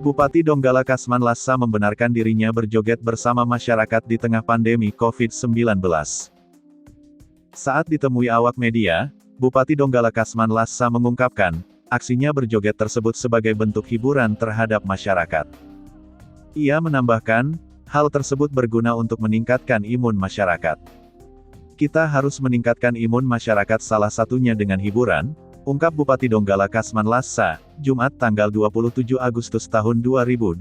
Bupati Donggala Kasman Lassa membenarkan dirinya berjoget bersama masyarakat di tengah pandemi COVID-19. Saat ditemui awak media, Bupati Donggala Kasman Lassa mengungkapkan, aksinya berjoget tersebut sebagai bentuk hiburan terhadap masyarakat. Ia menambahkan, hal tersebut berguna untuk meningkatkan imun masyarakat. Kita harus meningkatkan imun masyarakat, salah satunya dengan hiburan, ungkap Bupati Donggala Kasman Lassa, Jumat tanggal 27 Agustus tahun 2021.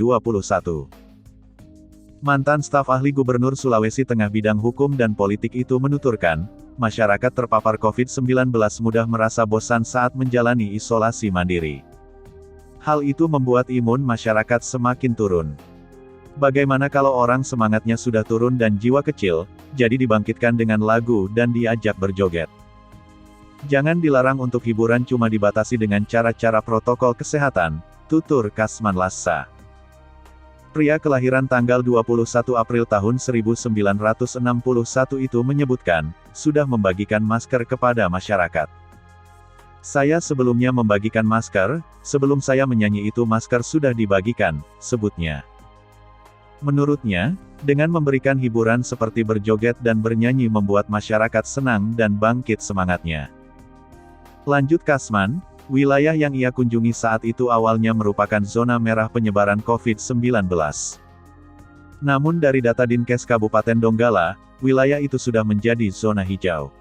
Mantan staf ahli Gubernur Sulawesi Tengah bidang hukum dan politik itu menuturkan, masyarakat terpapar COVID-19 mudah merasa bosan saat menjalani isolasi mandiri. Hal itu membuat imun masyarakat semakin turun. Bagaimana kalau orang semangatnya sudah turun dan jiwa kecil, jadi dibangkitkan dengan lagu dan diajak berjoget. Jangan dilarang untuk hiburan, cuma dibatasi dengan cara-cara protokol kesehatan, tutur Kasman Lassa. Pria kelahiran tanggal 21 April tahun 1961 itu menyebutkan, sudah membagikan masker kepada masyarakat. Saya sebelumnya membagikan masker, sebelum saya menyanyi itu masker sudah dibagikan, sebutnya. Menurutnya, dengan memberikan hiburan seperti berjoget dan bernyanyi membuat masyarakat senang dan bangkit semangatnya. Lanjut Kasman, wilayah yang ia kunjungi saat itu awalnya merupakan zona merah penyebaran COVID-19. Namun dari data Dinkes Kabupaten Donggala, wilayah itu sudah menjadi zona hijau.